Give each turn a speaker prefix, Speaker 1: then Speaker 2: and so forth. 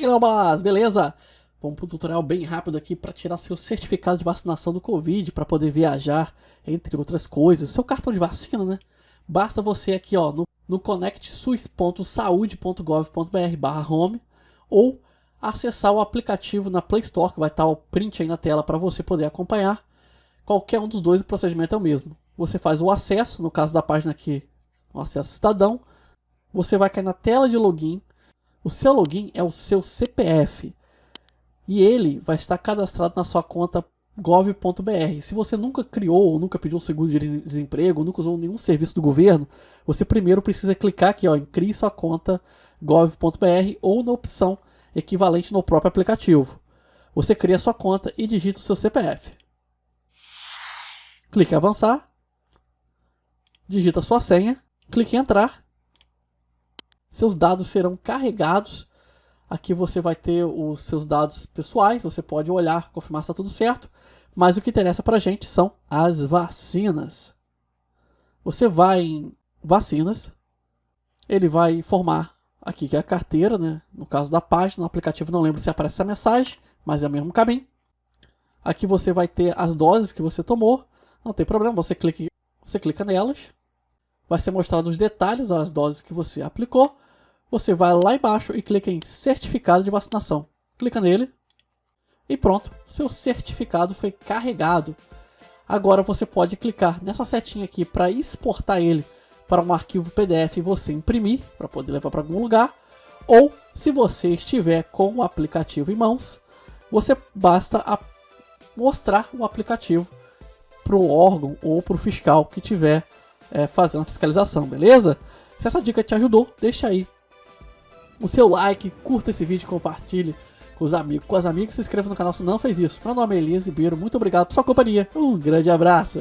Speaker 1: Guilherme, beleza? Vamos para um tutorial bem rápido aqui para tirar seu certificado de vacinação do Covid, para poder viajar, entre outras coisas. Seu cartão de vacina, né? Basta você aqui ó, no conectsus.saude.gov.br/home ou acessar o aplicativo na Play Store, que vai estar o print aí na tela para você poder acompanhar. Qualquer um dos dois, o procedimento é o mesmo. Você faz o acesso, no caso da página aqui, o acesso cidadão. Você vai cair na tela de login. O seu login é o seu CPF. E ele vai estar cadastrado na sua conta gov.br. Se você nunca criou ou nunca pediu um seguro de desemprego, nunca usou nenhum serviço do governo, você primeiro precisa clicar aqui ó, em crie sua conta gov.br ou na opção equivalente no próprio aplicativo. Você cria sua conta e digita o seu CPF. Clique em avançar. Digita a sua senha. Clique em entrar. Seus dados serão carregados. Aqui você vai ter os seus dados pessoais. Você pode olhar, confirmar se está tudo certo. Mas o que interessa para a gente são as vacinas. Você vai em vacinas. Ele vai informar aqui que é a carteira, né? No caso da página, no aplicativo não lembro se aparece essa mensagem, mas é o mesmo caminho. Aqui você vai ter as doses que você tomou. Não tem problema, você clica nelas. Vai ser mostrado os detalhes das doses que você aplicou. Você vai lá embaixo e clica em certificado de vacinação. Clica nele. E pronto, seu certificado foi carregado. Agora você pode clicar nessa setinha aqui para exportar ele para um arquivo PDF e você imprimir, para poder levar para algum lugar. Ou, se você estiver com o aplicativo em mãos, você basta mostrar o aplicativo para o órgão ou para o fiscal que estiver fazendo a fiscalização, beleza? Se essa dica te ajudou, deixa aí o seu like, curta esse vídeo, compartilhe com os amigos, com as amigas, se inscreva no canal se não fez isso. Meu nome é Elias Ribeiro, muito obrigado por sua companhia, um grande abraço!